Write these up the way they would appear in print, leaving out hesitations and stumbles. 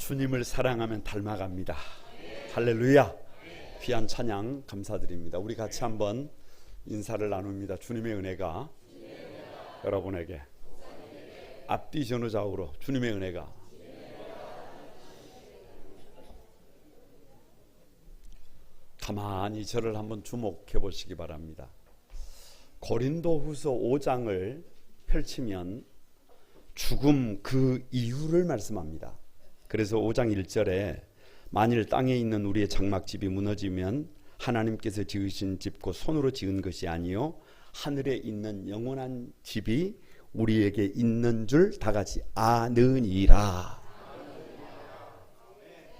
주님을 사랑하면 닮아갑니다. 할렐루야. 귀한 찬양 감사드립니다. 우리 같이 한번 인사를 나눕니다. 주님의 은혜가 여러분에게 앞뒤 전후좌우로 주님의 은혜가 가만히 저를 한번 주목해 보시기 바랍니다. 고린도후서 5장을 펼치면 죽음 그 이유를 말씀합니다. 그래서 5장 1절에 만일 땅에 있는 우리의 장막집이 무너지면 하나님께서 지으신 집 곧 손으로 지은 것이 아니요 하늘에 있는 영원한 집이 우리에게 있는 줄 다 같이 아느니라.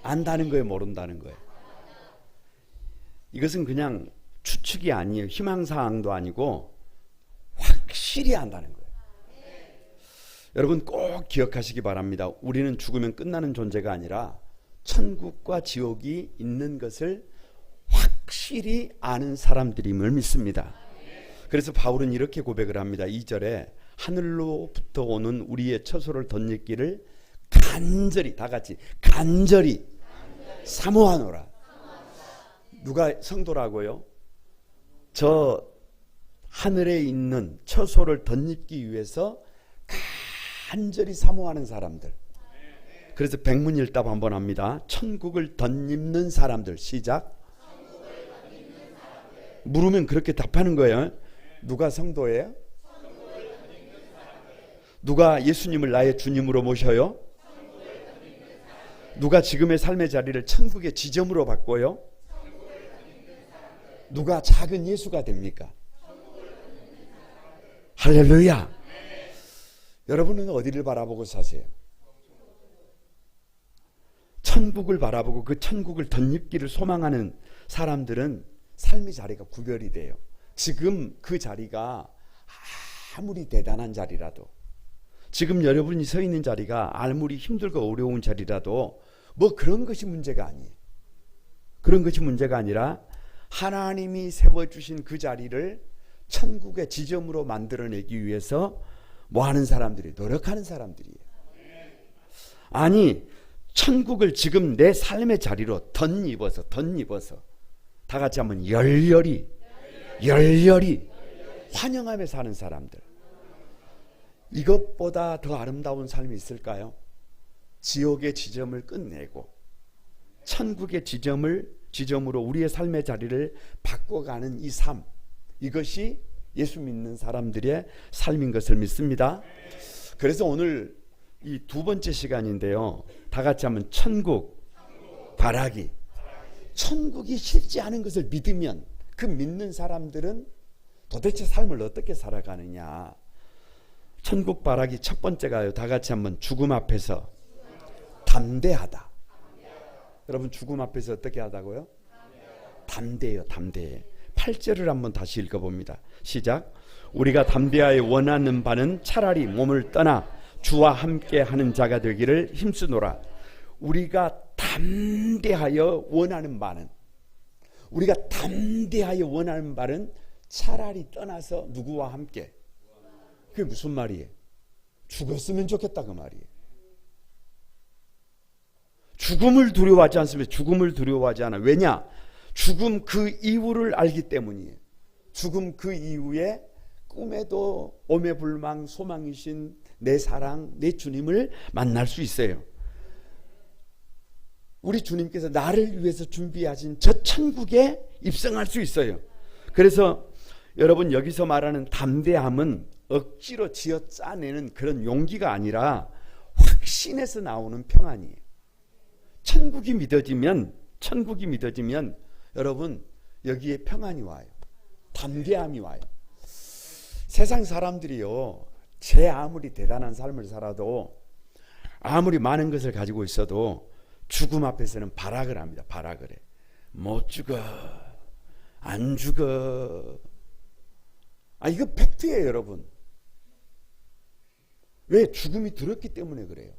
안다는 거예요, 모른다는 거예요? 이것은 그냥 추측이 아니에요. 희망사항도 아니고 확실히 안다는 거예요. 여러분 꼭 기억하시기 바랍니다. 우리는 죽으면 끝나는 존재가 아니라 천국과 지옥이 있는 것을 확실히 아는 사람들임을 믿습니다. 그래서 바울은 이렇게 고백을 합니다. 2절에 하늘로부터 오는 우리의 처소를 덧입기를 간절히, 다 같이 간절히 사모하노라. 누가 성도라고요? 저 하늘에 있는 처소를 덧입기 위해서 간절히 사모하는 사람들. 그래서 백문일답 한번 합니다. 천국을 덧입는 사람들. 시작. 물으면 그렇게 답하는 거예요. 누가 성도예요? 누가 예수님을 나의 주님으로 모셔요? 누가 지금의 삶의 자리를 천국의 지점으로 바꿔요? 누가 작은 예수가 됩니까? 할렐루야. 여러분은 어디를 바라보고 사세요? 천국을 바라보고 그 천국을 덧입기를 소망하는 사람들은 삶의 자리가 구별이 돼요. 지금 그 자리가 아무리 대단한 자리라도, 지금 여러분이 서 있는 자리가 아무리 힘들고 어려운 자리라도 뭐 그런 것이 문제가 아니에요. 그런 것이 문제가 아니라 하나님이 세워주신 그 자리를 천국의 지점으로 만들어내기 위해서 뭐 하는 사람들이, 노력하는 사람들이에요. 아니 천국을 지금 내 삶의 자리로 덧입어서 다 같이 한번 열렬히 환영하며 사는 사람들. 이것보다 더 아름다운 삶이 있을까요? 지옥의 지점을 끝내고 천국의 지점으로 우리의 삶의 자리를 바꿔가는 이 삶, 이것이 예수 믿는 사람들의 삶인 것을 믿습니다. 그래서 오늘 이 두 번째 시간인데요, 다 같이 한번 천국 바라기. 천국이 싫지 않은 것을 믿으면 그 믿는 사람들은 도대체 삶을 어떻게 살아가느냐. 천국 바라기 첫 번째가요, 다 같이 한번 죽음 앞에서 담대하다. 여러분 죽음 앞에서 어떻게 하다고요? 담대해요. 담대해. 8절을 한번 다시 읽어봅니다. 시작. 우리가 담대하여 원하는 바는 차라리 몸을 떠나 주와 함께 하는 자가 되기를 힘쓰노라. 우리가 담대하여 원하는 바는, 차라리 떠나서 누구와 함께. 그게 무슨 말이에요? 죽었으면 좋겠다 그 말이에요. 죽음을 두려워하지 않습니다. 죽음을 두려워하지 않아. 왜냐? 죽음 그 이유를 알기 때문이에요. 죽음 그 이후에 꿈에도 오매불망 소망이신 내 사랑, 내 주님을 만날 수 있어요. 우리 주님께서 나를 위해서 준비하신 저 천국에 입성할 수 있어요. 그래서 여러분 여기서 말하는 담대함은 억지로 지어 짜내는 그런 용기가 아니라 확신에서 나오는 평안이에요. 천국이 믿어지면 여러분 여기에 평안이 와요. 담대함이 와요. 세상 사람들이요, 제 아무리 대단한 삶을 살아도, 아무리 많은 것을 가지고 있어도 죽음 앞에서는 발악을 합니다. 발악을 해. 못 죽어, 안 죽어. 이거 팩트예요 여러분. 왜? 죽음이 두렵기 때문에 그래요.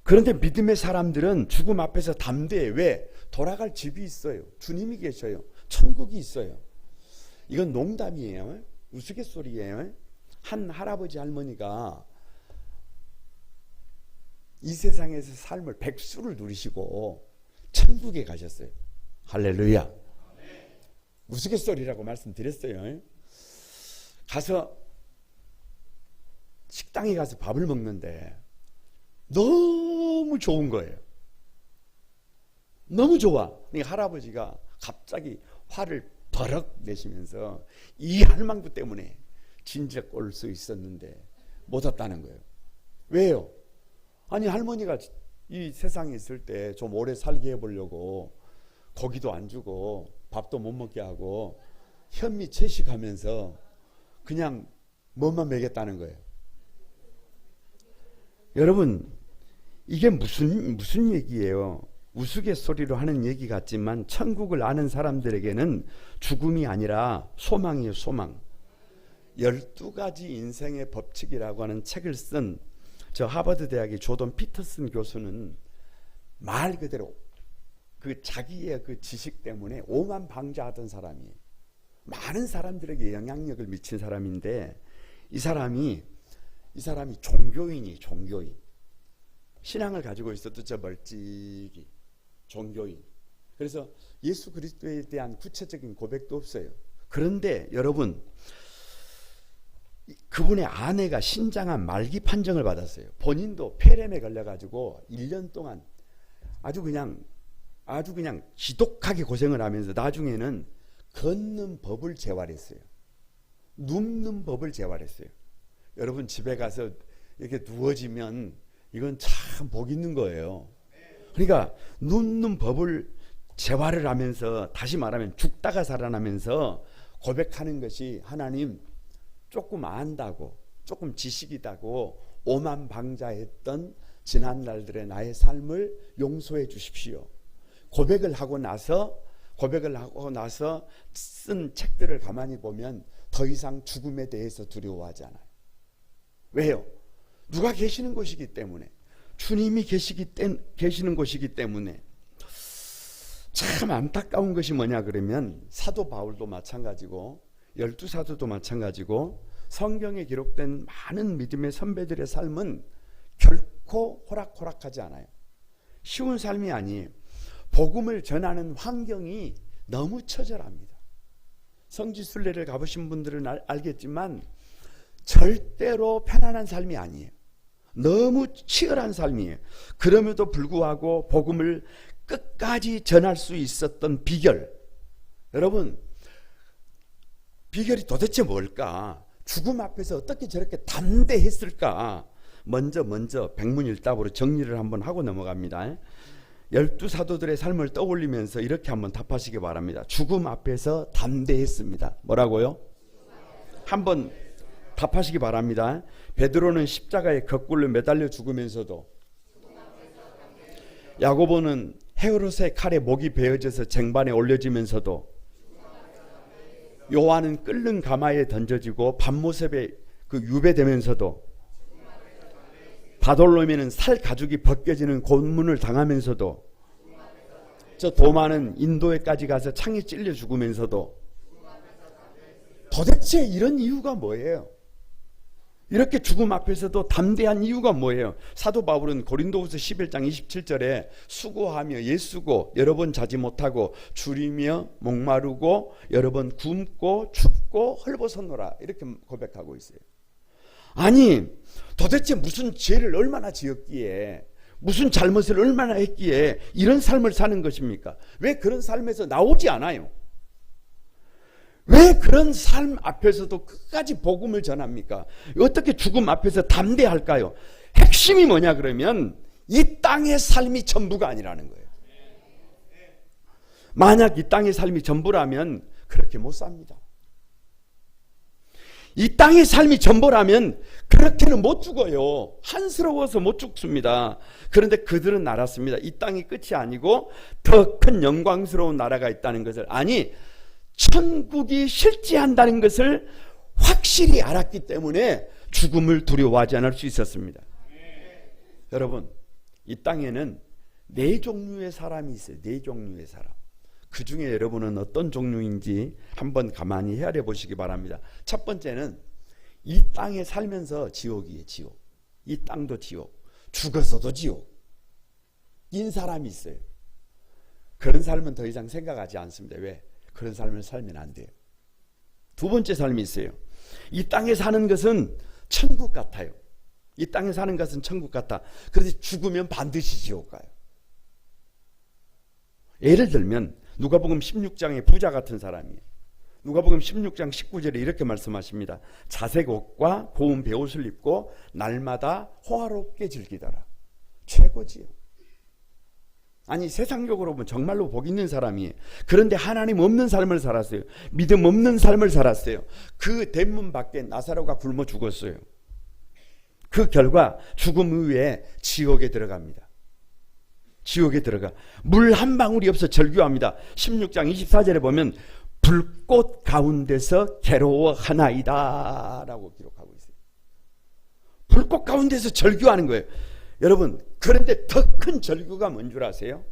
그런데 믿음의 사람들은 죽음 앞에서 담대해. 왜? 돌아갈 집이 있어요. 주님이 계셔요. 천국이 있어요. 이건 농담이에요. 우스갯소리예요. 한 할아버지 할머니가 이 세상에서 삶을 백수를 누리시고 천국에 가셨어요. 할렐루야. 우스갯소리라고 말씀드렸어요. 가서 식당에 가서 밥을 먹는데 너무 좋은 거예요. 너무 좋아. 그러니까 할아버지가 갑자기 화를 버럭 내시면서 이 할망구 때문에 진작 올 수 있었는데 못 왔다는 거예요. 왜요? 아니 할머니가 이 세상에 있을 때 좀 오래 살게 해보려고 고기도 안 주고 밥도 못 먹게 하고 현미 채식하면서 그냥 뭐만 먹였다는 거예요. 여러분 이게 무슨 얘기예요? 우스갯소리로 하는 얘기 같지만 천국을 아는 사람들에게는 죽음이 아니라 소망이에요. 소망. 12가지 인생의 법칙이라고 하는 책을 쓴 저 하버드 대학의 조던 피터슨 교수는 말 그대로 그 자기의 그 지식 때문에 오만방자하던 사람이에요. 많은 사람들에게 영향력을 미친 사람인데 이 사람이 종교인이 종교인. 신앙을 가지고 있어도 저 멀찍이 종교인. 그래서 예수 그리스도에 대한 구체적인 고백도 없어요. 그런데 여러분 그분의 아내가 신장암 말기 판정을 받았어요. 본인도 폐렴에 걸려가지고 1년 동안 아주 그냥 지독하게 고생을 하면서 나중에는 걷는 법을 재활했어요. 눕는 법을 재활했어요. 여러분 집에 가서 이렇게 누워지면 이건 참 복 있는 거예요. 그러니까 눕는 법을 재활을 하면서 다시 말하면 죽다가 살아나면서 고백하는 것이 하나님 조금 안다고 조금 지식이다고 오만방자했던 지난 날들의 나의 삶을 용서해 주십시오. 고백을 하고 나서 쓴 책들을 가만히 보면 더 이상 죽음에 대해서 두려워하지 않아요. 왜요? 누가 계시는 곳이기 때문에, 주님이 계시는 곳이기 때문에. 참 안타까운 것이 뭐냐 그러면 사도 바울도 마찬가지고 12사도도 마찬가지고 성경에 기록된 많은 믿음의 선배들의 삶은 결코 호락호락하지 않아요. 쉬운 삶이 아니에요. 복음을 전하는 환경이 너무 처절합니다. 성지순례를 가보신 분들은 알겠지만 절대로 편안한 삶이 아니에요. 너무 치열한 삶이에요. 그럼에도 불구하고 복음을 끝까지 전할 수 있었던 비결, 여러분 비결이 도대체 뭘까? 죽음 앞에서 어떻게 저렇게 담대했을까? 먼저 백문일답으로 정리를 한번 하고 넘어갑니다. 12사도들의 삶을 떠올리면서 이렇게 한번 답하시기 바랍니다. 죽음 앞에서 담대했습니다. 뭐라고요? 한번 답하시기 바랍니다. 베드로는 십자가에 거꾸로 매달려 죽으면서도, 야고보는 헤롯의 칼에 목이 베어져서 쟁반에 올려지면서도, 요한은 끓는 가마에 던져지고 밤모습에 그 유배되면서도, 바돌로메는 살 가죽이 벗겨지는 고문을 당하면서도, 저 도마는 인도에까지 가서 창에 찔려 죽으면서도, 도대체 이런 이유가 뭐예요? 이렇게 죽음 앞에서도 담대한 이유가 뭐예요? 사도 바울은 고린도후서 11장 27절에 수고하며 예수고 여러 번 자지 못하고 줄이며 목마르고 여러 번 굶고 춥고 헐벗었노라 이렇게 고백하고 있어요. 아니 도대체 무슨 죄를 얼마나 지었기에, 무슨 잘못을 얼마나 했기에 이런 삶을 사는 것입니까? 왜 그런 삶에서 나오지 않아요? 왜 그런 삶 앞에서도 끝까지 복음을 전합니까? 어떻게 죽음 앞에서 담대할까요? 핵심이 뭐냐 그러면 이 땅의 삶이 전부가 아니라는 거예요. 만약 이 땅의 삶이 전부라면 그렇게 못 삽니다. 이 땅의 삶이 전부라면 그렇게는 못 죽어요. 한스러워서 못 죽습니다. 그런데 그들은 알았습니다. 이 땅이 끝이 아니고 더 큰 영광스러운 나라가 있다는 것을, 아니 천국이 실제한다는 것을 확실히 알았기 때문에 죽음을 두려워하지 않을 수 있었습니다. 여러분 이 땅에는 4종류의 사람이 있어요. 4종류의 사람. 그 중에 여러분은 어떤 종류인지 한번 가만히 헤아려 보시기 바랍니다. 첫 번째는 이 땅에 살면서 지옥이에요. 지옥. 이 땅도 지옥. 죽어서도 지옥인 사람이 있어요. 그런 삶은 더 이상 생각하지 않습니다. 왜? 그런 삶을 살면 안 돼요. 두 번째 삶이 있어요. 이 땅에 사는 것은 천국 같아요. 이 땅에 사는 것은 천국 같다. 그래서 죽으면 반드시 지옥 가요. 예를 들면 누가복음 16장의 부자 같은 사람이에요. 누가복음 16장 19절에 이렇게 말씀하십니다. 자색 옷과 고운 베옷을 입고 날마다 호화롭게 즐기더라. 최고지요. 아니 세상적으로 보면 정말로 복 있는 사람이에요. 그런데 하나님 없는 삶을 살았어요. 믿음 없는 삶을 살았어요. 그 대문 밖에 나사로가 굶어 죽었어요. 그 결과 죽음 후에 지옥에 들어갑니다. 지옥에 들어가 물 한 방울이 없어 절규합니다. 16장 24절에 보면 불꽃 가운데서 괴로워하나이다 라고 기록하고 있어요. 불꽃 가운데서 절규하는 거예요. 여러분, 그런데 더 큰 절규가 뭔 줄 아세요?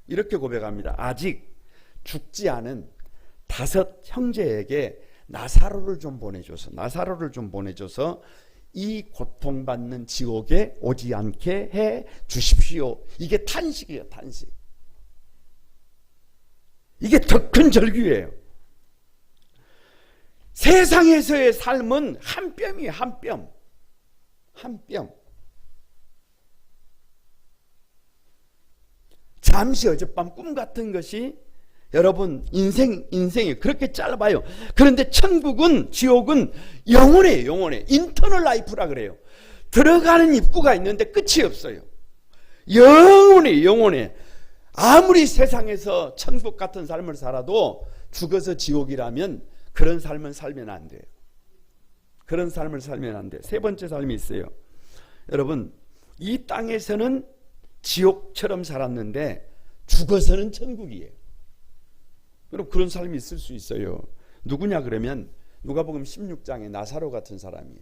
이렇게 고백합니다. 아직 죽지 않은 5 형제에게 나사로를 좀 보내줘서 이 고통받는 지옥에 오지 않게 해 주십시오. 이게 탄식이에요. 탄식. 이게 더 큰 절규예요. 세상에서의 삶은 한 뼘이에요. 한 뼘. 잠시 어젯밤 꿈 같은 것이 여러분 인생이 그렇게 짧아요. 그런데 천국은, 지옥은 영원해. 인터널 라이프라 그래요. 들어가는 입구가 있는데 끝이 없어요. 영원해. 아무리 세상에서 천국 같은 삶을 살아도 죽어서 지옥이라면 그런 삶은 살면 안 돼요. 그런 삶을 살면 안 돼요. 세 번째 삶이 있어요. 여러분, 이 땅에서는 지옥처럼 살았는데 죽어서는 천국이에요. 그럼 그런 삶이 있을 수 있어요. 누구냐 그러면 누가복음 16장에 나사로 같은 사람이에요.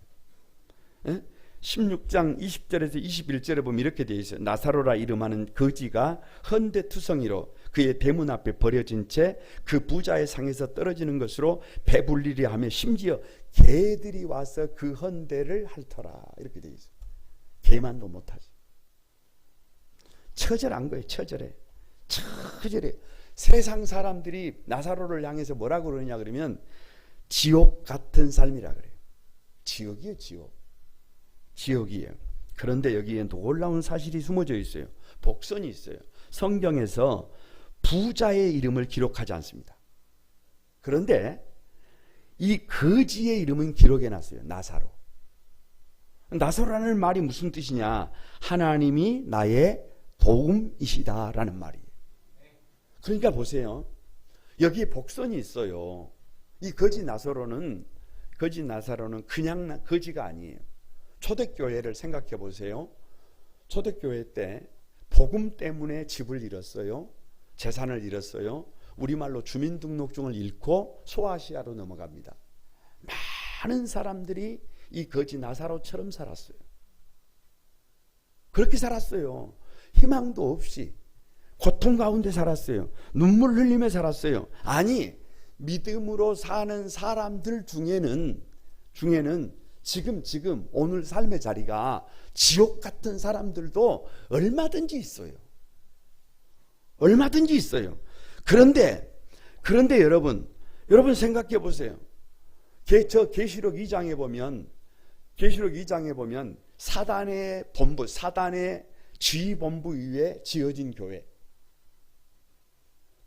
16장 20절에서 21절에 보면 이렇게 되어 있어요. 나사로라 이름하는 거지가 헌데투성이로 그의 대문 앞에 버려진 채 그 부자의 상에서 떨어지는 것으로 배불리려 하며 심지어 개들이 와서 그 헌데를 핥더라. 이렇게 되어 있어요. 개만도 못하지. 처절한 거예요. 처절해. 세상 사람들이 나사로를 향해서 뭐라고 그러냐 그러면 지옥 같은 삶이라 그래요. 지옥이에요. 지옥이에요. 그런데 여기에 놀라운 사실이 숨어져 있어요. 복선이 있어요. 성경에서 부자의 이름을 기록하지 않습니다. 그런데 이 거지의 이름은 기록해놨어요. 나사로. 나사로라는 말이 무슨 뜻이냐? 하나님이 나의 도움이시다라는 말이에요. 그러니까 보세요. 여기에 복선이 있어요. 이 거지 나사로는 그냥 거지가 아니에요. 초대교회를 생각해 보세요. 초대교회 때 복음 때문에 집을 잃었어요. 재산을 잃었어요. 우리말로 주민등록증을 잃고 소아시아로 넘어갑니다. 많은 사람들이 이 거지 나사로처럼 살았어요. 그렇게 살았어요. 희망도 없이 고통 가운데 살았어요. 눈물 흘리며 살았어요. 아니, 믿음으로 사는 사람들 중에는 지금 오늘 삶의 자리가 지옥 같은 사람들도 얼마든지 있어요. 그런데 여러분 생각해 보세요. 저 계시록 2장에 보면 사단의 지휘본부 위에 지어진 교회.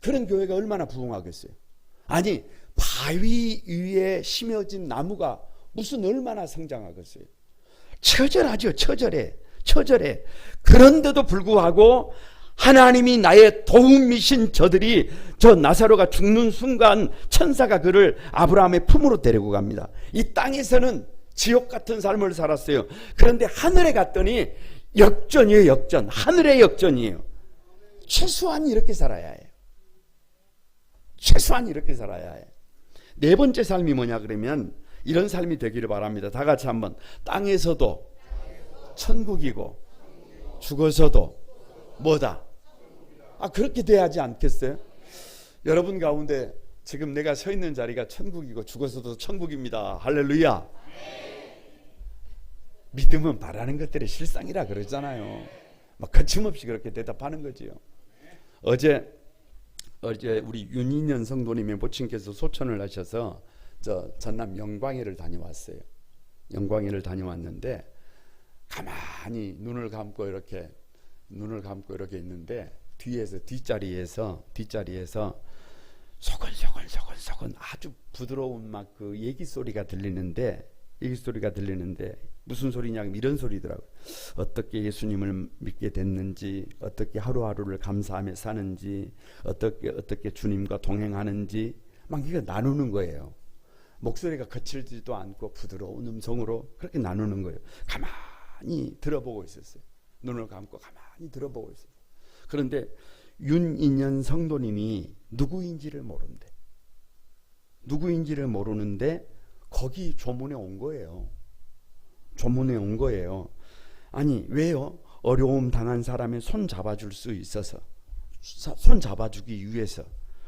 그런 교회가 얼마나 부흥하겠어요. 아니, 바위 위에 심어진 나무가 무슨 얼마나 성장하겠어요. 처절하죠. 처절해. 그런데도 불구하고 하나님이 나의 도움이신 저 나사로가 죽는 순간 천사가 그를 아브라함의 품으로 데리고 갑니다. 이 땅에서는 지옥 같은 삶을 살았어요. 그런데 하늘에 갔더니 역전이에요. 하늘의 역전이에요. 최소한 이렇게 살아야 해요. 네 번째 삶이 뭐냐 그러면 이런 삶이 되기를 바랍니다. 다 같이 한번. 땅에서도 천국이고 죽어서도 뭐다? 그렇게 돼야지 않겠어요? 여러분 가운데 지금 내가 서 있는 자리가 천국이고 죽어서도 천국입니다. 할렐루야. 믿음은 바라는 것들의 실상이라 그러잖아요. 막 거침없이 그렇게 대답하는 거지요. 어제 우리 윤인현 성도님의 모친께서 소천을 하셔서 전남 영광회를 다녀왔어요. 영광회를 다녀왔는데 가만히 눈을 감고 이렇게 있는데 뒷자리에서 소곤소곤 아주 부드러운 막 그 얘기 소리가 들리는데 무슨 소리냐면 이런 소리더라고요. 어떻게 예수님을 믿게 됐는지, 어떻게 하루하루를 감사하며 사는지, 어떻게 주님과 동행하는지 막 이거 나누는 거예요. 목소리가 거칠지도 않고 부드러운 음성으로 그렇게 나누는 거예요. 가만히 들어보고 있었어요. 눈을 감고 가만히 들어보고 있었어요. 그런데 윤인현 성도님이 누구인지를 모르는데 거기 조문에 온 거예요. 아니 왜요? 어려움 당한 사람의 손 잡아줄 수 있어서, 손 잡아주기 위해서.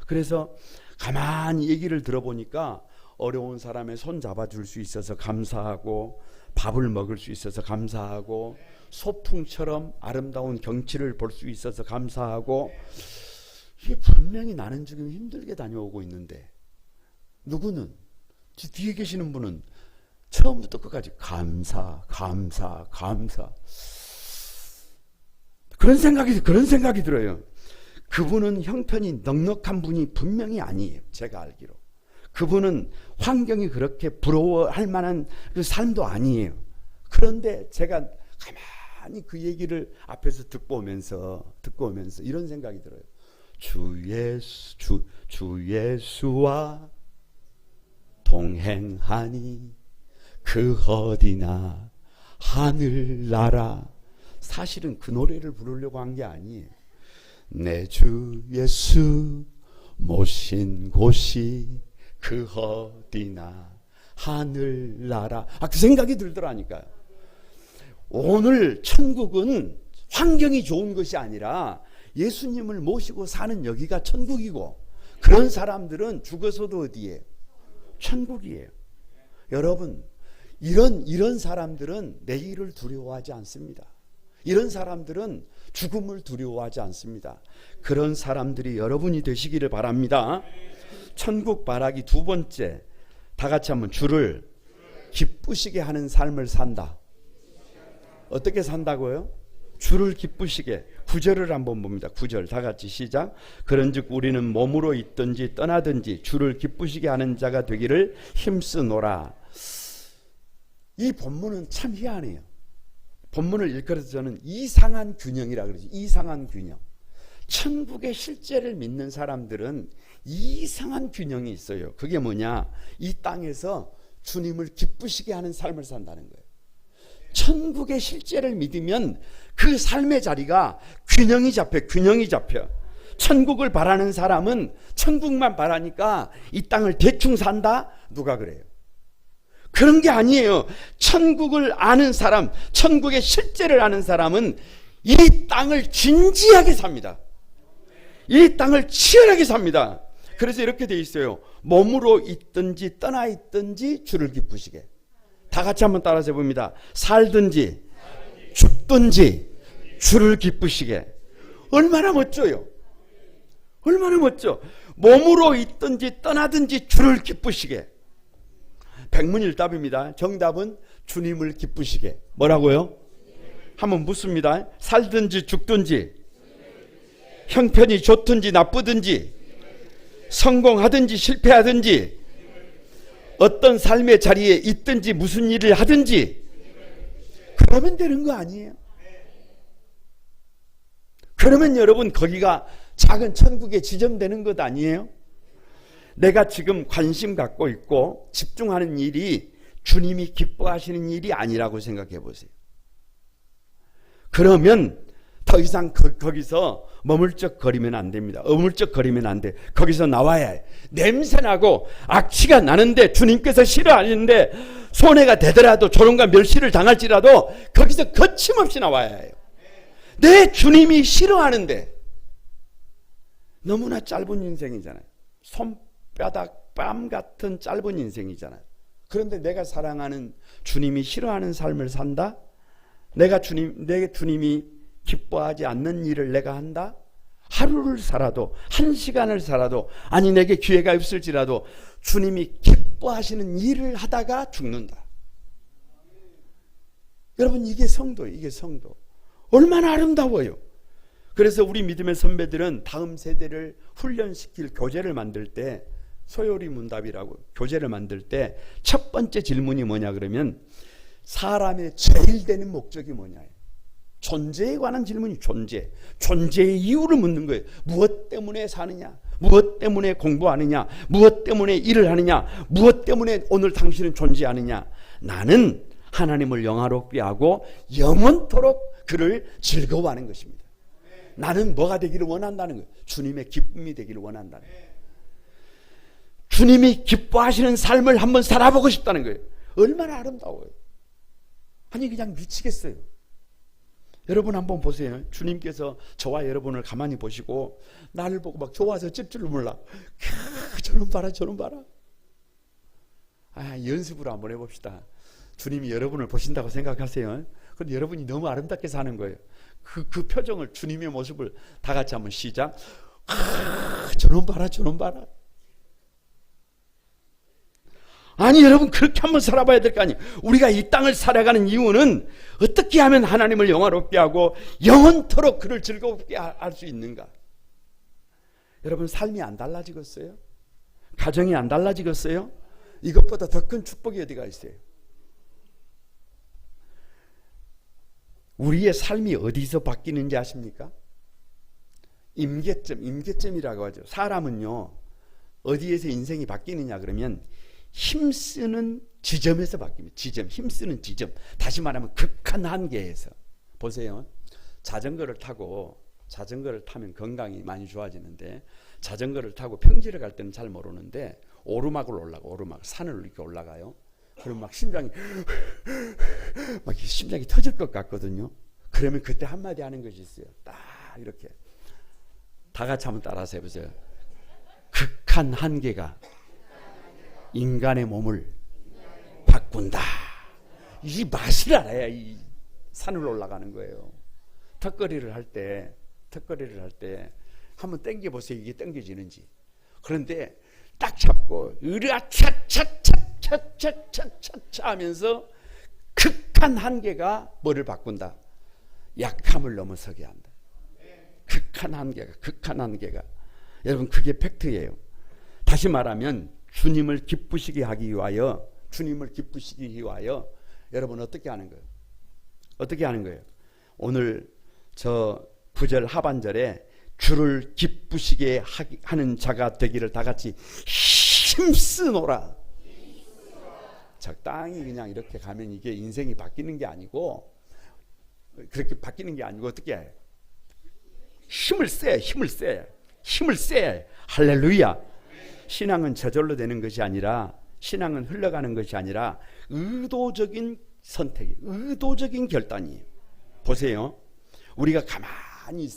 그래서 가만히 얘기를 들어보니까 어려운 사람의 손 잡아줄 수 있어서 감사하고, 밥을 먹을 수 있어서 감사하고, 소풍처럼 아름다운 경치를 볼 수 있어서 감사하고, 이게 분명히 나는 지금 힘들게 다녀오고 있는데 누구는, 뒤에 계시는 분은 처음부터 끝까지 감사 그런 생각이 들어요. 그분은 형편이 넉넉한 분이 분명히 아니에요. 제가 알기로 그분은 환경이 그렇게 부러워할 만한 그 삶도 아니에요. 그런데 제가 가만히 그 얘기를 앞에서 듣고 오면서 이런 생각이 들어요. 주 예수와 동행하니 그 어디나 하늘나라. 사실은 그 노래를 부르려고 한 게 아니에요. 내 주 예수 모신 곳이 그 어디나 하늘나라. 그 생각이 들더라니까요. 오늘 천국은 환경이 좋은 것이 아니라 예수님을 모시고 사는 여기가 천국이고, 그런 사람들은 죽어서도 어디에? 천국이에요. 여러분, 이런 사람들은 내일을 두려워하지 않습니다. 이런 사람들은 죽음을 두려워하지 않습니다. 그런 사람들이 여러분이 되시기를 바랍니다. 천국 바라기 두 번째, 다 같이 한번 주를 기쁘시게 하는 삶을 산다. 어떻게 산다고요? 주를 기쁘시게. 9절을 한번 봅니다. 9절 다 같이 시작. 그런즉 우리는 몸으로 있든지 떠나든지 주를 기쁘시게 하는 자가 되기를 힘쓰노라. 이 본문은 참 희한해요. 본문을 일컬어서 저는 이상한 균형이라 그러죠. 이상한 균형. 천국의 실제를 믿는 사람들은 이상한 균형이 있어요. 그게 뭐냐? 이 땅에서 주님을 기쁘시게 하는 삶을 산다는 거예요. 천국의 실제를 믿으면 그 삶의 자리가 균형이 잡혀. 천국을 바라는 사람은 천국만 바라니까 이 땅을 대충 산다? 누가 그래요? 그런 게 아니에요. 천국을 아는 사람, 천국의 실제를 아는 사람은 이 땅을 진지하게 삽니다. 이 땅을 치열하게 삽니다. 그래서 이렇게 돼 있어요. 몸으로 있든지 떠나 있든지 주를 기쁘시게. 다 같이 한번 따라서 해봅니다. 살든지 죽든지 주를 기쁘시게. 얼마나 멋져요. 얼마나 멋져. 몸으로 있든지 떠나든지 주를 기쁘시게. 백문일답입니다. 정답은 주님을 기쁘시게. 뭐라고요? 한번 묻습니다. 살든지 죽든지, 형편이 좋든지 나쁘든지, 성공하든지 실패하든지, 어떤 삶의 자리에 있든지 무슨 일을 하든지, 그러면 되는 거 아니에요? 그러면 여러분 거기가 작은 천국에 지점되는 것 아니에요? 내가 지금 관심 갖고 있고 집중하는 일이 주님이 기뻐하시는 일이 아니라고 생각해 보세요. 그러면 더 이상 거기서 머물쩍거리면 안 됩니다. 어물쩍거리면 안 돼. 거기서 나와야 해. 냄새나고 악취가 나는데 주님께서 싫어하시는데 손해가 되더라도 조롱과 멸시를 당할지라도 거기서 거침없이 나와야 해요. 내 주님이 싫어하는데. 너무나 짧은 인생이잖아요. 손바닥 뺨 같은 짧은 인생이잖아요. 그런데 내가 사랑하는 주님이 싫어하는 삶을 산다? 내 주님이 기뻐하지 않는 일을 내가 한다? 하루를 살아도, 한 시간을 살아도, 아니 내게 기회가 없을지라도 주님이 기뻐하시는 일을 하다가 죽는다. 여러분, 이게 성도예요. 이게 성도. 얼마나 아름다워요. 그래서 우리 믿음의 선배들은 다음 세대를 훈련시킬 교재를 만들 때, 소요리 문답이라고 교재를 만들 때 첫 번째 질문이 뭐냐 그러면 사람의 제일 되는 목적이 뭐냐. 존재에 관한 질문이 존재의 이유를 묻는 거예요. 무엇 때문에 사느냐, 무엇 때문에 공부하느냐, 무엇 때문에 일을 하느냐, 무엇 때문에 오늘 당신은 존재하느냐. 나는 하나님을 영화롭게 하고 영원토록 그를 즐거워하는 것입니다. 나는 뭐가 되기를 원한다는 거예요. 주님의 기쁨이 되기를 원한다는 거예요. 주님이 기뻐하시는 삶을 한번 살아보고 싶다는 거예요. 얼마나 아름다워요. 아니 그냥 미치겠어요. 여러분 한번 보세요. 주님께서 저와 여러분을 가만히 보시고 나를 보고 막 좋아서 찝 줄 몰라. 저놈 봐라 저놈 봐라. 연습으로 한번 해봅시다. 주님이 여러분을 보신다고 생각하세요. 근데 여러분이 너무 아름답게 사는 거예요. 그 표정을, 주님의 모습을 다 같이 한번 시작. 저놈 봐라 저놈 봐라. 아니 여러분, 그렇게 한번 살아봐야 될 거 아니에요. 우리가 이 땅을 살아가는 이유는 어떻게 하면 하나님을 영화롭게 하고 영원토록 그를 즐겁게 할 수 있는가. 여러분, 삶이 안 달라지겠어요? 가정이 안 달라지겠어요? 이것보다 더 큰 축복이 어디가 있어요? 우리의 삶이 어디서 바뀌는지 아십니까? 임계점이라고 하죠. 사람은요, 어디에서 인생이 바뀌느냐 그러면 힘쓰는 지점에서 바뀝니다. 힘쓰는 지점. 다시 말하면 극한 한계에서. 보세요. 자전거를 타면 건강이 많이 좋아지는데, 자전거를 타고 평지를 갈 때는 잘 모르는데 오르막을 산을 이렇게 올라가요. 그럼 막 심장이 터질 것 같거든요. 그러면 그때 한마디 하는 것이 있어요. 딱 이렇게. 다 같이 한번 따라서 해보세요. 극한 한계가 인간의 몸을 바꾼다. 이 맛을 알아야 이 산을 올라가는 거예요. 턱걸이를 할 때 한번 당겨보세요. 이게 당겨지는지. 그런데 딱 잡고 으라차차차차차차 하면서 극한 한계가 뭐를 바꾼다? 약함을 넘어서게 한다. 극한 한계가. 여러분, 그게 팩트예요. 다시 말하면 주님을 기쁘시게 하기 위하여 여러분 어떻게 하는 거예요? 오늘 저 9절 하반절에 주를 기쁘시게 하는 자가 되기를 다 같이 힘쓰노라. 적당히 그냥 이렇게 가면 이게 인생이 바뀌는 게 아니고, 그렇게 바뀌는 게 아니고 어떻게 해요? 힘을 쎄. 할렐루야. 신앙은 저절로 되는 것이 아니라, 신앙은 흘러가는 것이 아니라 의도적인 선택이에요. 의도적인 결단이에요. 보세요. 우리가 가만히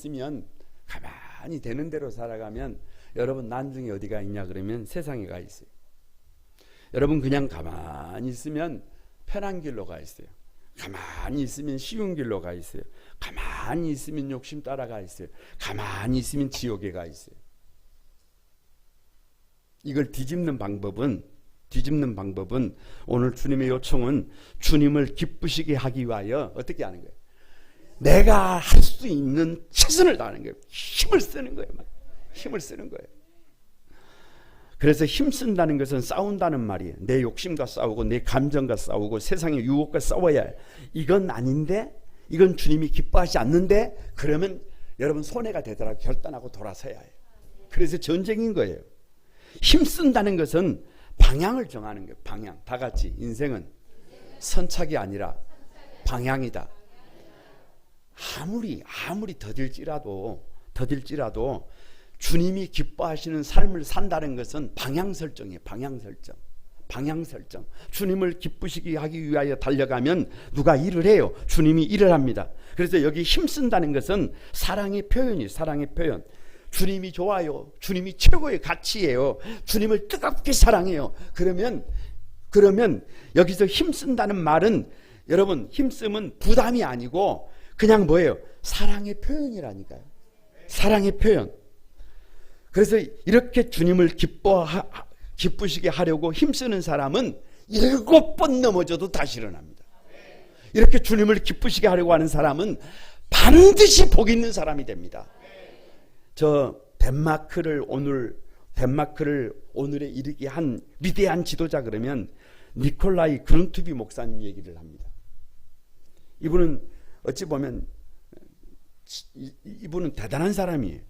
되는 대로 살아가면, 여러분 난중에 어디가 있냐 그러면 세상에 가 있어요. 여러분 그냥 가만히 있으면 편한 길로 가 있어요. 가만히 있으면 쉬운 길로 가 있어요. 가만히 있으면 욕심 따라가 있어요. 가만히 있으면 지옥에 가 있어요. 이걸 뒤집는 방법은 오늘 주님의 요청은 주님을 기쁘시게 하기 위하여 어떻게 하는 거예요? 내가 할 수 있는 최선을 다하는 거예요. 힘을 쓰는 거예요. 그래서 힘쓴다는 것은 싸운다는 말이에요. 내 욕심과 싸우고 내 감정과 싸우고 세상의 유혹과 싸워야 해요. 이건 아닌데, 이건 주님이 기뻐하지 않는데, 그러면 여러분 손해가 되더라도 결단하고 돌아서야 해요. 그래서 전쟁인 거예요. 힘쓴다는 것은 방향을 정하는 거예요. 방향. 다 같이 인생은 선착이 아니라 방향이다. 아무리 더딜지라도 주님이 기뻐하시는 삶을 산다는 것은 방향 설정이에요. 방향 설정. 주님을 기쁘시게 하기 위하여 달려가면 누가 일을 해요? 주님이 일을 합니다. 그래서 여기 힘쓴다는 것은 사랑의 표현이에요. 사랑의 표현. 주님이 좋아요. 주님이 최고의 가치예요. 주님을 뜨겁게 사랑해요. 그러면 그러면 여기서 힘쓴다는 말은 여러분 힘쓰면 부담이 아니고 그냥 뭐예요? 사랑의 표현이라니까요. 사랑의 표현. 그래서 이렇게 주님을 기쁘시게 하려고 힘쓰는 사람은 7번 넘어져도 다시 일어납니다. 이렇게 주님을 기쁘시게 하려고 하는 사람은 반드시 복 있는 사람이 됩니다. 저 덴마크를 오늘에 이르게 한 위대한 지도자 그러면 니콜라이 그룬투비 목사님 얘기를 합니다. 이분은 어찌 보면 이분은 대단한 사람이에요.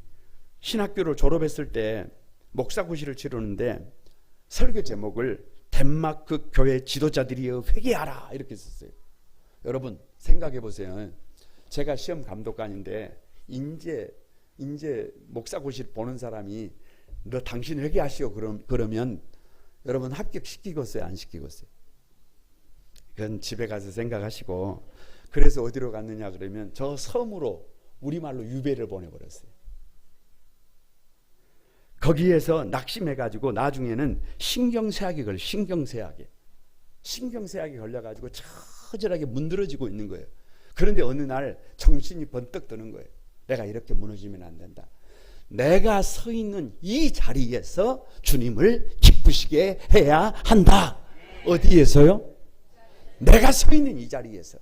신학교를 졸업했을 때 목사고시를 치르는데 설교 제목을 덴마크 교회 지도자들이여 회개하라 이렇게 썼어요. 여러분 생각해 보세요. 제가 시험 감독관인데 이제 목사고시를 보는 사람이 너 당신 회개하시오 그러면 여러분 합격시키겠어요? 안 시키겠어요? 그건 집에 가서 생각하시고 그래서 어디로 갔느냐 그러면 저 섬으로 우리말로 유배를 보내버렸어요. 거기에서 낙심해가지고 나중에는 신경쇠약이 걸려가지고 처절하게 문드러지고 있는 거예요. 그런데 어느 날 정신이 번뜩 드는 거예요. 내가 이렇게 무너지면 안 된다. 내가 서 있는 이 자리에서 주님을 기쁘시게 해야 한다. 어디에서요? 내가 서 있는 이 자리에서.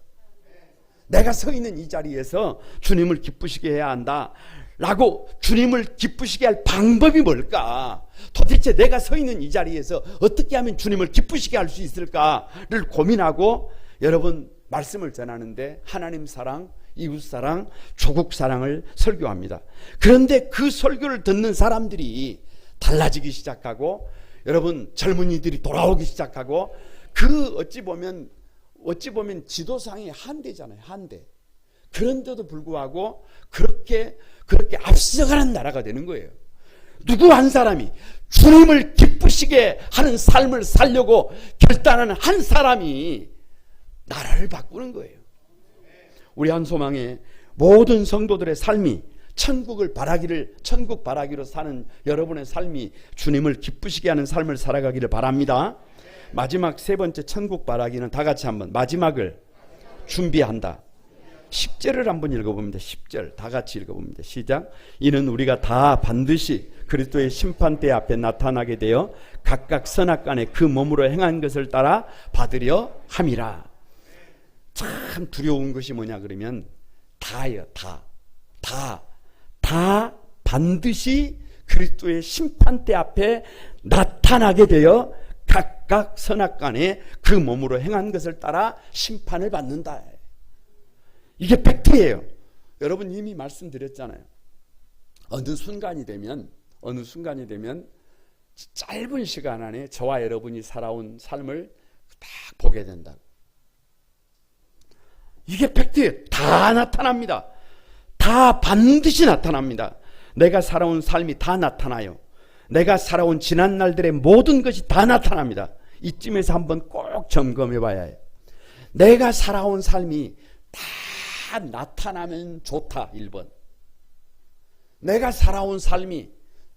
내가 서 있는 이 자리에서 주님을 기쁘시게 해야 한다. 라고 주님을 기쁘시게 할 방법이 뭘까? 도대체 내가 서 있는 이 자리에서 어떻게 하면 주님을 기쁘시게 할 수 있을까를 고민하고 여러분 말씀을 전하는데 하나님 사랑, 이웃 사랑, 조국 사랑을 설교합니다. 그런데 그 설교를 듣는 사람들이 달라지기 시작하고 여러분 젊은이들이 돌아오기 시작하고 그 어찌 보면 지도상이 한대잖아요. 한대. 그런데도 불구하고 그렇게 앞서가는 나라가 되는 거예요. 누구 한 사람이 주님을 기쁘시게 하는 삶을 살려고 결단하는 한 사람이 나라를 바꾸는 거예요. 우리 한소망의 모든 성도들의 삶이 천국 바라기로 사는 여러분의 삶이 주님을 기쁘시게 하는 삶을 살아가기를 바랍니다. 마지막 세 번째 천국 바라기는 다 같이 한번 마지막을 준비한다. 10절을 한번 읽어봅니다. 10절 다 같이 읽어봅니다. 시작. 이는 우리가 다 반드시 그리스도의 심판대 앞에 나타나게 되어 각각 선악간에 그 몸으로 행한 것을 따라 받으려 함이라. 참 두려운 것이 뭐냐 그러면 다예요. 다 반드시 그리스도의 심판대 앞에 나타나게 되어 각각 선악간에 그 몸으로 행한 것을 따라 심판을 받는다. 이게 팩트예요. 여러분 이미 말씀드렸잖아요. 어느 순간이 되면 짧은 시간 안에 저와 여러분이 살아온 삶을 딱 보게 된다. 이게 팩트예요. 다 나타납니다. 다 반드시 나타납니다. 내가 살아온 삶이 다 나타나요. 내가 살아온 지난 날들의 모든 것이 다 나타납니다. 이쯤에서 한번 꼭 점검해 봐야 해요. 내가 살아온 삶이 다 나타나면 좋다. 1번. 내가 살아온 삶이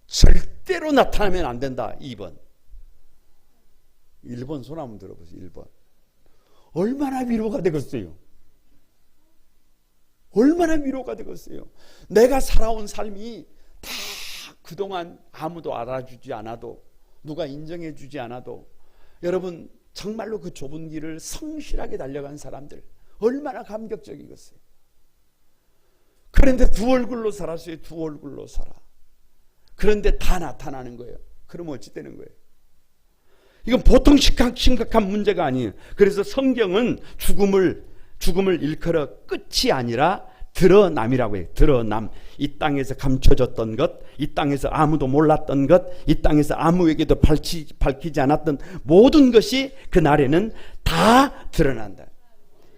절대로 나타나면 안 된다. 2번. 1번 손 한번 들어보세요. 1번. 얼마나 위로가 되겠어요? 얼마나 위로가 되겠어요? 내가 살아온 삶이 다 그동안 아무도 알아주지 않아도 누가 인정해 주지 않아도 여러분 정말로 그 좁은 길을 성실하게 달려간 사람들 얼마나 감격적이겠어요. 그런데 두 얼굴로 살았어요. 두 얼굴로 살아. 그런데 다 나타나는 거예요. 그럼 어찌 되는 거예요? 이건 보통 심각한 문제가 아니에요. 그래서 성경은 죽음을 일컬어 끝이 아니라 드러남이라고 해요. 드러남. 이 땅에서 감춰졌던 것, 이 땅에서 아무도 몰랐던 것, 이 땅에서 아무에게도 밝히지 않았던 모든 것이 그날에는 다 드러난다.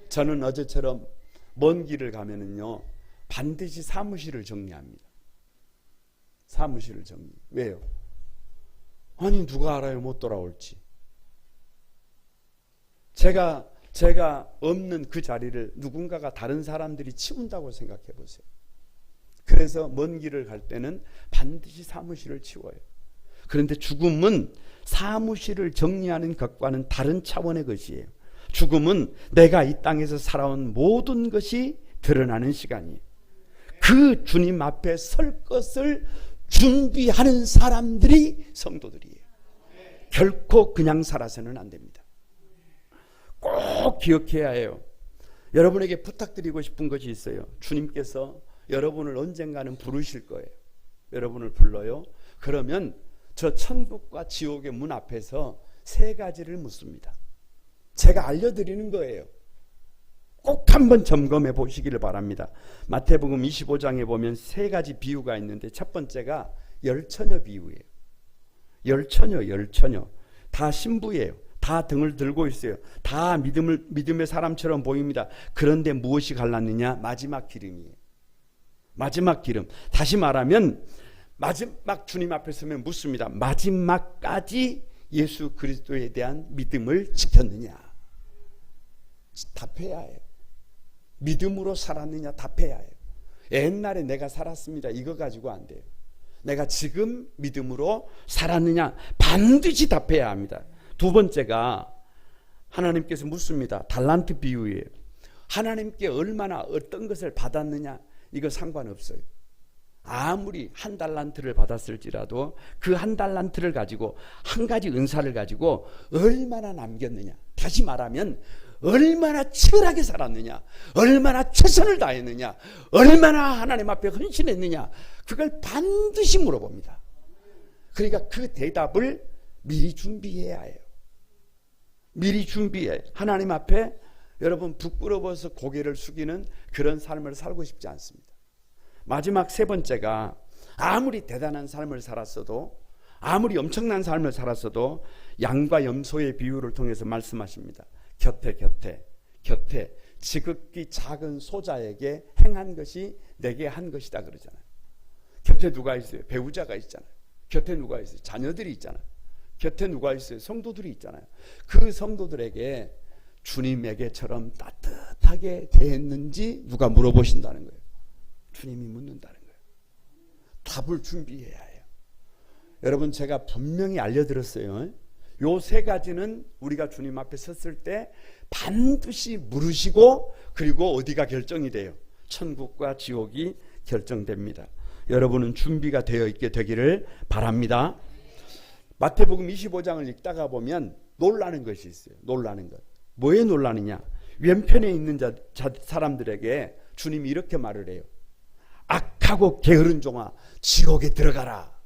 저는 어제처럼 먼 길을 가면은요 반드시 사무실을 정리합니다. 사무실을 정리. 왜요? 아니 누가 알아요 못 돌아올지. 제가 없는 그 자리를 누군가가 다른 사람들이 치운다고 생각해 보세요. 그래서 먼 길을 갈 때는 반드시 사무실을 치워요. 그런데 죽음은 사무실을 정리하는 것과는 다른 차원의 것이에요. 죽음은 내가 이 땅에서 살아온 모든 것이 드러나는 시간이에요. 그 주님 앞에 설 것을 준비하는 사람들이 성도들이에요. 결코 그냥 살아서는 안 됩니다. 꼭 기억해야 해요. 여러분에게 부탁드리고 싶은 것이 있어요. 주님께서 여러분을 언젠가는 부르실 거예요. 여러분을 불러요. 그러면 저 천국과 지옥의 문 앞에서 세 가지를 묻습니다. 제가 알려드리는 거예요. 꼭 한번 점검해 보시기를 바랍니다. 마태복음 25장에 보면 세 가지 비유가 있는데 첫 번째가 열처녀 비유예요. 열처녀. 다 신부예요. 다 등을 들고 있어요. 다 믿음의 사람처럼 보입니다. 그런데 무엇이 갈랐느냐? 마지막 기름이에요. 마지막 기름. 다시 말하면 마지막 주님 앞에 서면 묻습니다. 마지막까지 예수 그리스도에 대한 믿음을 지켰느냐? 답해야 해요. 믿음으로 살았느냐? 답해야 해요. 옛날에 내가 살았습니다. 이거 가지고 안 돼요. 내가 지금 믿음으로 살았느냐? 반드시 답해야 합니다. 두 번째가 하나님께서 묻습니다. 달란트 비유예요. 하나님께 얼마나 어떤 것을 받았느냐? 이거 상관없어요. 아무리 한 달란트를 받았을지라도 그 한 달란트를 가지고 한 가지 은사를 가지고 얼마나 남겼느냐? 다시 말하면 얼마나 치열하게 살았느냐? 얼마나 최선을 다했느냐? 얼마나 하나님 앞에 헌신했느냐? 그걸 반드시 물어봅니다. 그러니까 그 대답을 미리 준비해야 해요. 미리 준비해. 하나님 앞에 여러분 부끄러워서 고개를 숙이는 그런 삶을 살고 싶지 않습니다. 마지막 세 번째가 아무리 대단한 삶을 살았어도 아무리 엄청난 삶을 살았어도 양과 염소의 비유를 통해서 말씀하십니다. 곁에 지극히 작은 소자에게 행한 것이 내게 한 것이다 그러잖아요. 곁에 누가 있어요? 배우자가 있잖아요. 곁에 누가 있어요? 자녀들이 있잖아요. 곁에 누가 있어요? 성도들이 있잖아요. 그 성도들에게 주님에게처럼 따뜻하게 대했는지 누가 물어보신다는 거예요. 주님이 묻는다는 거예요. 답을 준비해야 해요. 여러분 제가 분명히 알려드렸어요. 요 세 가지는 우리가 주님 앞에 섰을 때 반드시 물으시고 그리고 어디가 결정이 돼요. 천국과 지옥이 결정됩니다. 여러분은 준비가 되어 있게 되기를 바랍니다. 마태복음 25장을 읽다가 보면 놀라는 것이 있어요. 놀라는 것. 뭐에 놀라느냐? 왼편에 있는 사람들에게 주님이 이렇게 말을 해요. 악하고 게으른 종아 지옥에 들어가라.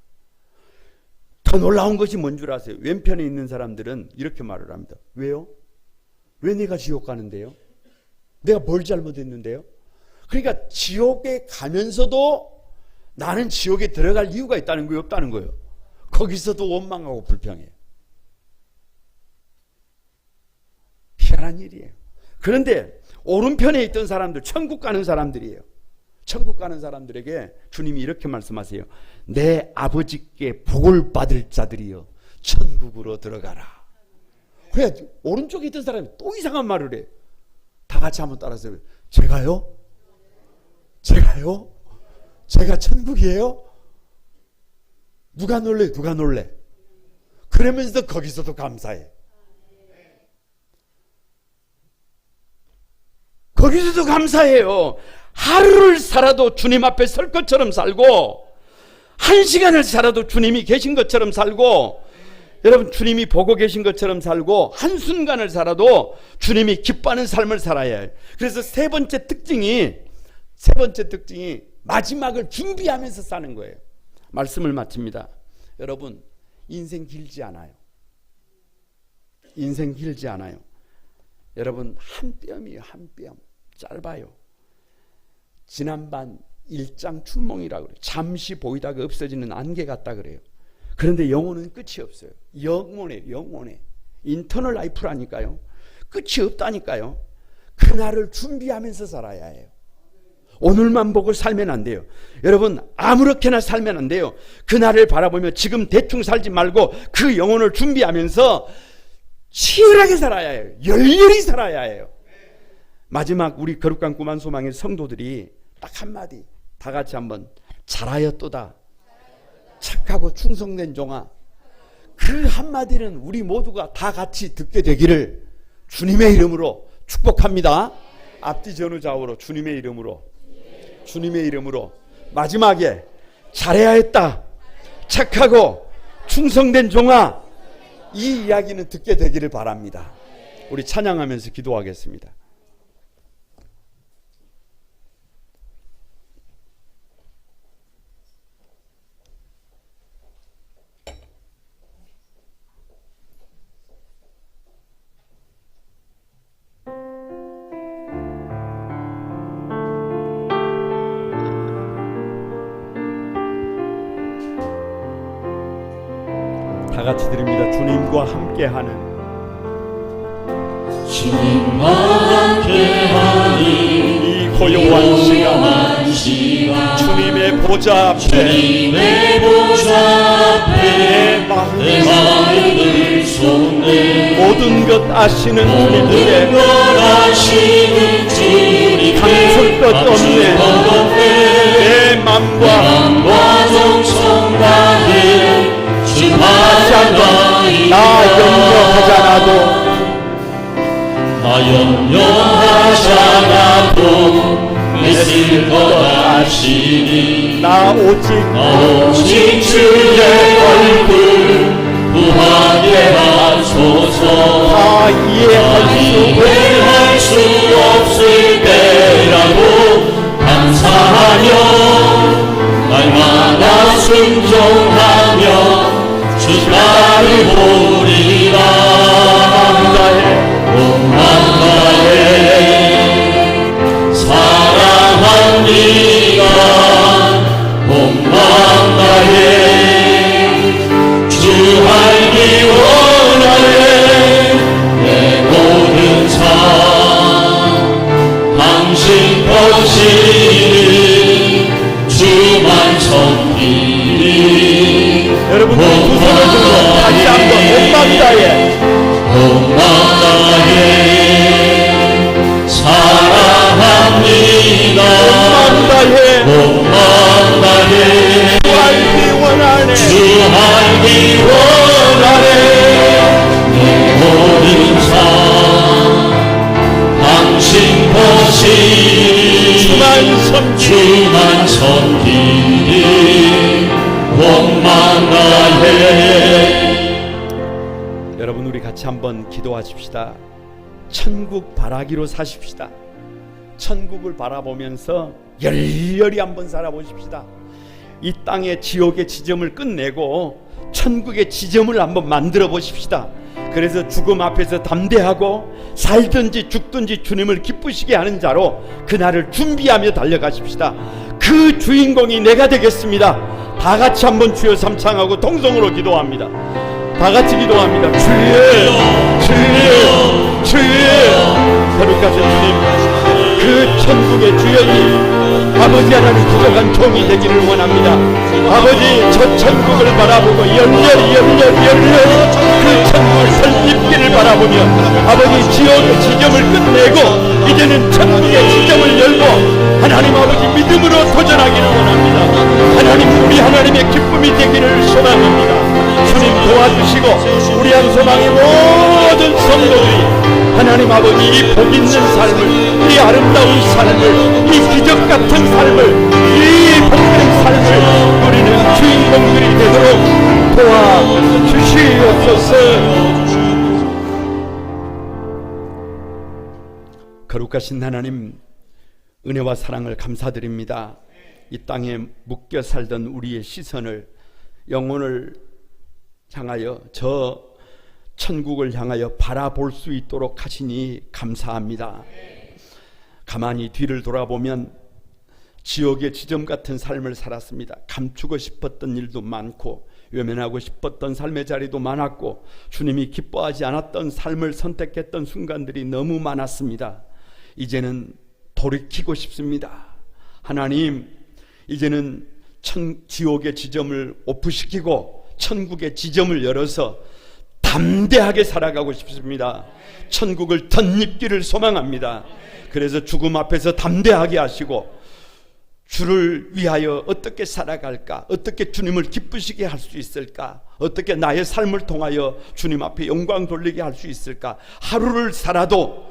더 놀라운 것이 뭔 줄 아세요? 왼편에 있는 사람들은 이렇게 말을 합니다. 왜요? 왜 내가 지옥 가는데요? 내가 뭘 잘못했는데요? 그러니까 지옥에 가면서도 나는 지옥에 들어갈 이유가 있다는 거예요? 없다는 거예요? 거기서도 원망하고 불평해요. 희한한 일이에요. 그런데 오른편에 있던 사람들, 천국 가는 사람들이에요. 천국 가는 사람들에게 주님이 이렇게 말씀하세요. 내 아버지께 복을 받을 자들이여 천국으로 들어가라. 그래 오른쪽에 있던 사람이 또 이상한 말을 해. 다 같이 한번 따라서 제가요? 제가 천국이에요? 누가 놀래? 그러면서 거기서도 감사해. 거기서도 감사해요. 하루를 살아도 주님 앞에 설 것처럼 살고 한 시간을 살아도 주님이 계신 것처럼 살고 여러분 주님이 보고 계신 것처럼 살고 한순간을 살아도 주님이 기뻐하는 삶을 살아야 해요. 그래서 세 번째 특징이 마지막을 준비하면서 사는 거예요. 말씀을 마칩니다. 여러분 인생 길지 않아요. 여러분 한 뼘이에요. 한 뼘. 짧아요. 지난반 일장 춘몽이라고 그래요. 잠시 보이다가 없어지는 안개 같다 그래요. 그런데 영혼은 끝이 없어요. 영원해. 인터널 라이프라니까요. 끝이 없다니까요. 그날을 준비하면서 살아야 해요. 오늘만 보고 살면 안 돼요. 여러분 아무렇게나 살면 안 돼요. 그날을 바라보며 지금 대충 살지 말고 그 영혼을 준비하면서 치열하게 살아야 해요. 열렬히 살아야 해요. 마지막 우리 거룩한 꿈한 소망의 성도들이 딱 한마디 다 같이 한번 잘하였도다 착하고 충성된 종아 그 한마디는 우리 모두가 다 같이 듣게 되기를 주님의 이름으로 축복합니다. 앞뒤 전후 좌우로 주님의 이름으로 마지막에 잘해야 했다, 착하고 충성된 종아, 이 이야기는 듣게 되기를 바랍니다. 우리 찬양하면서 기도하겠습니다. 다 같이 드립니다. 주님과 함께하는 이 고요한 시간 주님의 보좌 앞에 내 마음을 쏟네. 모든 것 아시는 주님께 감출 것 없네. 내 맘과 정성 다해 나 염려하잖아도 있을 것 아시니 나 오직 주의 얼굴 구하게 하소서. 다 이해할 수 없을 때라도 감사하며 날마다 순종하며 주가를 보리라. 온 마음 다해 사랑합니다. 온 마음 다해 주 알기 원하네. 내 모든 삶 당신 것이니 주만 섬기리. 여러분 두 손을 들고 다시 한번 온 마음 다해 사랑합니다. 온 마음 다해 주 알기 원하네. 내 모든 삶 당신 것이 주만 섬기리. 온 마음 다해. 여러분 우리 같이 한번 기도하십시다. 천국 바라기로 사십시다. 천국을 바라보면서 열렬히 한번 살아보십시다. 이 땅의 지옥의 지점을 끝내고 천국의 지점을 한번 만들어 보십시다. 그래서 죽음 앞에서 담대하고 살든지 죽든지 주님을 기쁘시게 하는 자로 그날을 준비하며 달려가십시다. 그 주인공이 내가 되겠습니다. 다 같이 한번 주여 삼창하고 동성으로 기도합니다. 다 같이 기도합니다. 주여 거룩하신 주님, 그 천국의 주연이 아버지 하나님 부족한 종이 되기를 원합니다. 아버지 저 천국을 바라보고 열렬히 그 천국을 설립기를 바라보며 아버지 지옥의 지점을 끝내고 이제는 천국의 지점을 열고 하나님 아버지 믿음으로 도전하기를 원합니다. 하나님 우리 하나님의 기쁨이 되기를 소망합니다. 주님 도와주시고 우리 한 소망의 모든 성도들이 하나님 아버지 이 복 있는 삶을, 이 아름다운 삶을, 이 기적 같은 삶을, 이 복된 삶을 누리는 주인공들이 되도록 도와주시옵소서. 거룩하신 하나님, 은혜와 사랑을 감사드립니다. 이 땅에 묶여 살던 우리의 시선을, 영혼을 향하여 저 천국을 향하여 바라볼 수 있도록 하시니 감사합니다. 가만히 뒤를 돌아보면 지옥의 지점 같은 삶을 살았습니다. 감추고 싶었던 일도 많고 외면하고 싶었던 삶의 자리도 많았고 주님이 기뻐하지 않았던 삶을 선택했던 순간들이 너무 많았습니다. 이제는 돌이키고 싶습니다. 하나님, 이제는 지옥의 지점을 오프시키고 천국의 지점을 열어서 담대하게 살아가고 싶습니다. 천국을 덧입기를 소망합니다. 그래서 죽음 앞에서 담대하게 하시고 주를 위하여 어떻게 살아갈까? 어떻게 주님을 기쁘시게 할 수 있을까? 어떻게 나의 삶을 통하여 주님 앞에 영광 돌리게 할 수 있을까? 하루를 살아도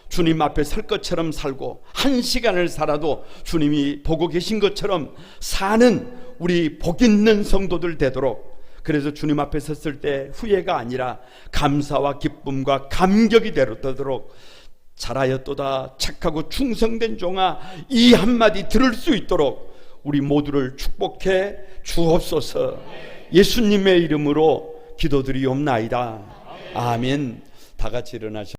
주님 앞에 설 것처럼 살고, 한 시간을 살아도 주님이 보고 계신 것처럼 사는 우리 복 있는 성도들 되도록, 그래서 주님 앞에 섰을 때 후회가 아니라 감사와 기쁨과 감격이 되도록, 잘하였도다 착하고 충성된 종아, 이 한마디 들을 수 있도록 우리 모두를 축복해 주옵소서. 예수님의 이름으로 기도드리옵나이다. 아멘. 다 같이 일어나셔.